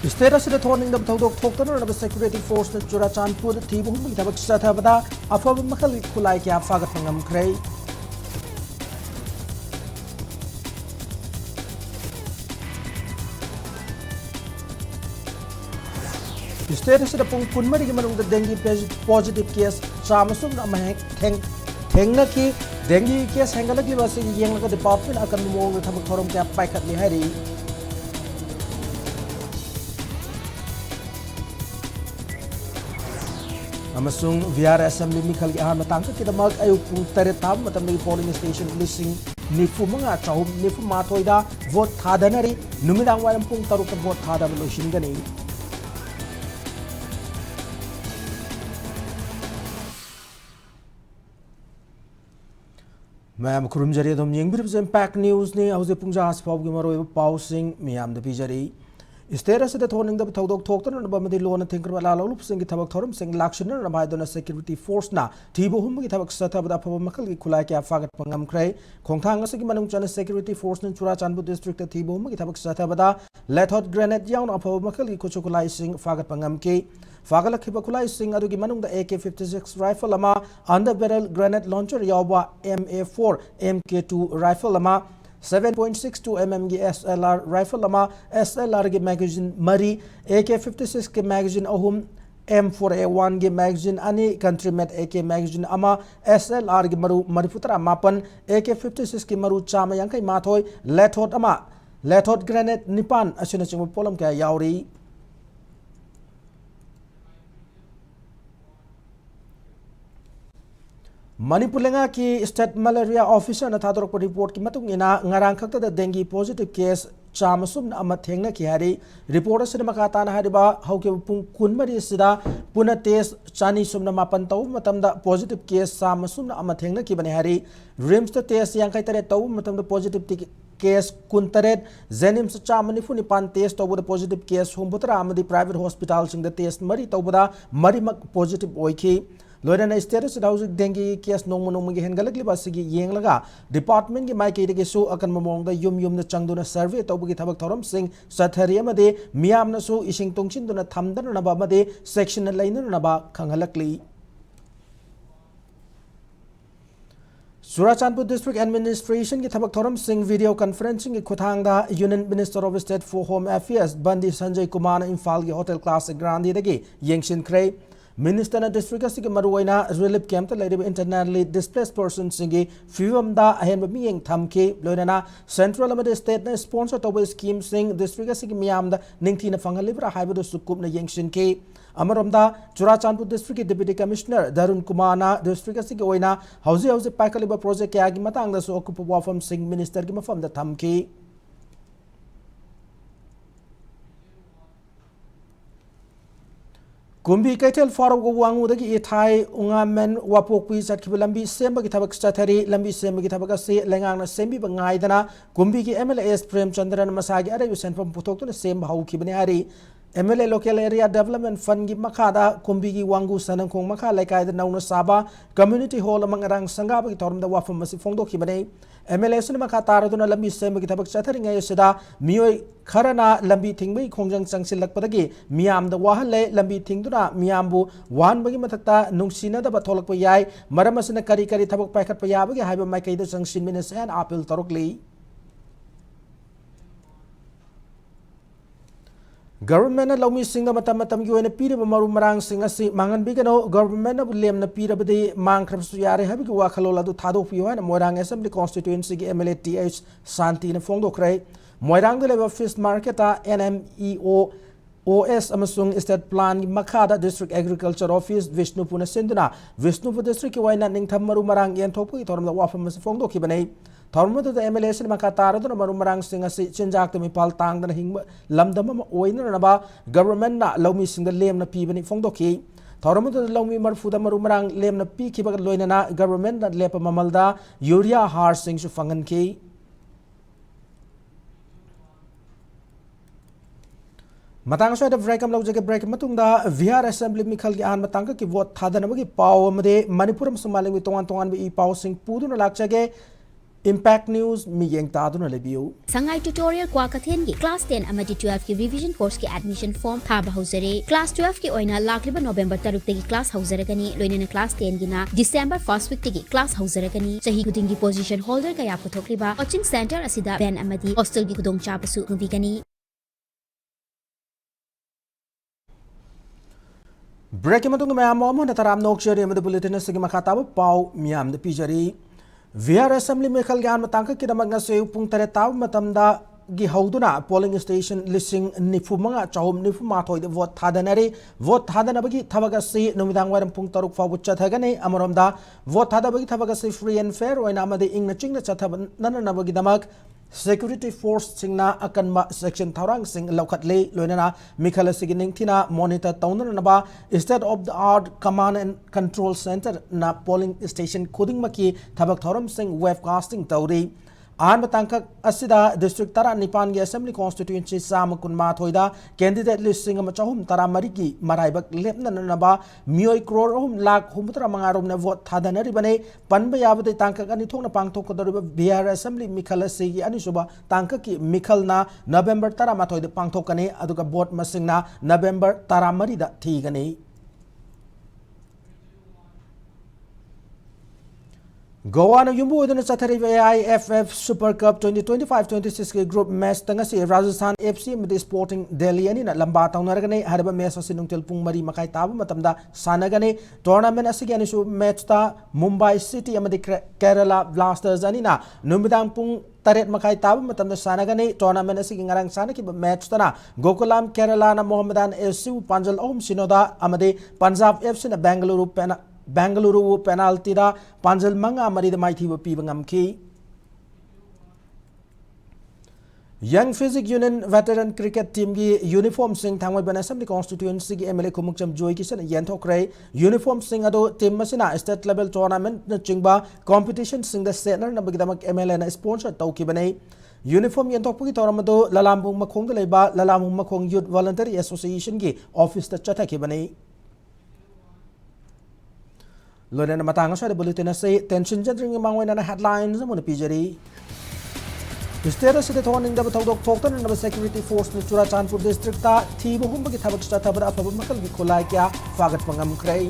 State asida thorning the Todok Toktan of the Security Force that Churachanpur, Tibu, Tabak Satabada, Afab Makali Kulaikia Fagatangam Cray. State asida Pung Kunmari the dengue positive case, Samasum Tengaki, dengue case Hangalaki was in Yang department, I can move with Tabatorum Cap Pakat Lihari. Amasung VR Assembly Mikal Matangka Kidamak Ayupung Teretam, Matamay polling station listing Nifumanga Chahum Nifumatoida, vote Tadanari, Numidang Wampung Taruka vote Tadam Lushingani. Ma'am Kurumjari Dom Ying Impact News ni Hause Punjas Pop Gimaro Pausing, Miam the Pijari. State asida thorning the Todok Toktan and Bamadi Lona Tinker Lalo, sing Tabak Torum, sing Lakshan, and Abidona Security Force na, Tibo Humbi Tabak Sata, the Pamakali Kulaka Fagat Pangam Cray, Kontanga Sigimanum Chana Security Force in Churachanbu District at Tibo Humbi Tabak Satabada, let hot granite young of Pamakali Kuchukulai sing Fagat Pangam K. Fagala Kibakulai sing Adugimanum the AK-56 rifle lama, under barrel granite launcher Yawa MA4 MK2 rifle lama. 7.62 mm SLR rifle lama SLR ge magazine mari AK-56 ke magazine ahum M4A1 ge magazine ani countrymet AK magazine ama SLR ge maru mariputra mapan AK-56 ke maru chama yangkai mathoi lethot grenade nipan asina chingmo polam ka yauri Manipur ki state malaria officer na thadorok report ki matung ina ngarang khakta da dengue positive case chamasum na amathengna ki hari report asina makata na hariba hauke pung kunmari sida puna test chani sumna mapan taw matamda positive case chamasum na amathengna ki bani hari rims ta test yang kai tare taw matamda positive case kuntaret zenims chamani funi pan test taw da positive case humbutra amadi private hospital sing da test mari taw da mari mak positive oiki Loirana status house dengue case no mono hengalakli basigi yenglaga department ki maike de so akan mamong da yum na changduna survey tawbugi thabak thoram sing sathari amade miam na so ising tongchin duna thamdan na ba amade section na lain na ba khangalakli Churachanpur District Administration ki thabak thoram sing video conferencing ki khuthang da Union Minister of State for Home Affairs Bandi Sanjay Kumar na Imphal ki Hotel Classic Grandi dagi yengshin kray Minister na district asigi maruwaina relief camp ta lairiba internally displaced persons singi fiwam da ahenba miyeng thamki loinana central amade state na sponsor toba scheme sing district asigi miyam da ningthina fangalibra haibu sukup na yengshin ki Amaramda Churachanpur District Deputy Commissioner Darun Kumar na district asigi oina hausi paikaliba project ya gi matang da so okup wafam sing minister gi mafam da thamki Kumbi Kaitel Faro Wangu the Itai Ungamen Wapokwi Satkilambi Semba Kitabak Statari Lambi Semba Kitabakasi Langana Sembi Bangaidana Kumbi MLS Prem Chandran Masagi Are you sent from Putok to the same Hauki Baniari MLA Local Area Development Fund Makada Kumbigi Wangu Sanang Kong Maka like either Nauna Saba Community Hall among Rang Sangabi Torm the Wafam Masifondo Kibane MLS Makatara Duna Lambi Semba Kitabak Satering Ayasida Mio Karana Lambi Tingbi Kongjang Sangsilak Padagi Miam the Wahale Lambi Tingduna Miambu Wan Bagi Matata Nungsina the Batolak Payai Maramasina Kari Tabak Pakat Payabagi Haba Makaida Sangsin Minis and Apple Torokli Government na lawmi singa matam gi wena pira maru marang singa si mangan bigano government na lem na pira bade mang khrabsu yare habi wa khalola du thado pi wa na moirang assembly constituency gi MLA TH Santi na fongdo krai moirang de level fish market a NMEO OS amasung state plan makada district agriculture office Vishnupur na senduna Vishnupur district ki waina ningtham maru marang yen thopu ki thoram da wa fam fongdo ki banai Thormatu the MLS Makatara to Marumarang sing a chinjak to Mipal Tang than him Lamdama Oina Naba government na Lomi sing the lame na Pibani Fondoki Thormatu the Lomi Marfuda Marumarang lame na Piki Loinana government that Lepa Mamalda Yuria Har sing Fangan Ki Matang so the break logic break matunda VR assembly Mikal Gian Matanga ki vote Tadanamagi Pau Made Manipuram Somali with Tongan be Pau sing Pudun Lakchage Impact News miyeng taduna lebiu. Sangai tutorial kwa kathen gi class 10 amadi 12 ki revision course ki admission form thaba hausare. Class 12 ki oina lakliba November 3 tagi class hausaragani loinena class 10 gi na December 1st week tagi class hausaragani. Sahi kuding gi position holder kaya puthokliba coaching center asida ben amadi hostel gi kudong chapasu nubigani. Break matung ma'am mo na taram nok share amada bulletin sa gimakatabo pau miyam de pijari. VR Assembly Michael Gan matangka kidamag nga sa upong taretaw matamda gihauduna polling station lising nifu mga chahum nifu matoy de vote thada na bagi thabaga si numidang waram pung taruk fa butcha thagane amoromda vote thada bagi thabaga si free and fair oina amade ingna chingna chathab nana bagi damag security force singna akanma section tharang sing laukatle loinana Michael sigining thina monitor taunna naba state of the art command and control center na polling station khuding maki thabak thoram sing webcasting tauri an batangka asida district tara nipan gi assembly constituency sam kunma thoida candidate list sing machahum tara marigi maraibak lepna naba mioi crore hum lakh humtra mangarom na vote thadana ribane panba yabade tangka ani thongna pangthok kodoriba BR assembly mikhala sigi ani suba tangka ki mikhalna November tara mathoide pangthokane aduga vote masingna November tara marida thigane. Goa na yumbu idun sa thari AIFF Super Cup 2025-26 ke group match tanga si Rajasthan FC with Sporting Delhi ani na lamba taunaragane harba match asinung telpung mari makai tabu matamda sanagane tournament asigi ani su match ta Mumbai City amadi Kerala Blasters ani na numidang pung taret makai tabu matamda sanagane tournament asigi ngarang sana ki match tana Gokulam Kerala na Mohammedan FC Panjal Sinoda amadi Punjab FC na Bengaluru penalty da Panjal manga marida maithi pi bangam ki. Young Physic Union veteran cricket team gi uniform sing thangwai ban assembly constituency gi MLA kumukcham joy ki sana yanthokre uniform sing ado team masina state level tournament na chingba competition sing the center na bagdamak MLA na sponsor tawki banai uniform yanthokpugi toramado lalampung makhong da leba lalamung makhong youth voluntary association gi office ta chatha ki banai. Loren na matanga sa bulletin na say tension jadring mangway na headlines mo na pijari. Istera sa detoning da batawdok toktan na security force na Churachandpur district ta thibo humbagi thabak sa thabara apab makal gi khulai kya fagat pangam kray.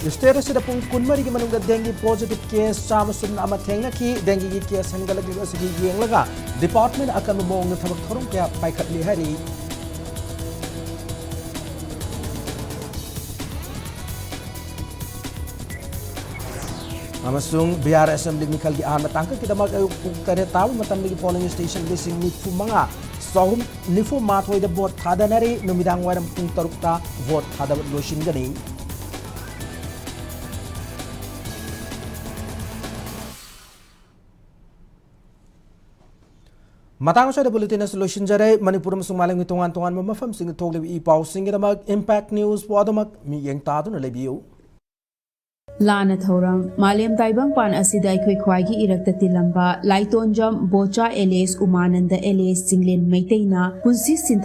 Istera sa pung kunmari gi manung da dengue positive case samasum na amathengna ki dengue gi case hangalag gi asigi yenglaga department akan mong na thabak thorum kya paikhat li hari. Amasung BR Assembly Michael gi matangka kidamag ay kare taw matam gi polling station lising nifu mga sahum nifu mathoi da vote thadanari numidang waram pung tarukta vote thada loshin gani. Matang sa bulletin na solution jare Manipur masung malang hitungan-tungan mamafam sing toglebi ipaw sing damag Impact News puadamak miyeng tado na lebiyo. Lana Thorang, Malem Taibang Pan Asida Kwaikwagi Irakta Tilamba, Laitonjam, Bocha Elias Umananda Elias Singlin Maitena, Punsi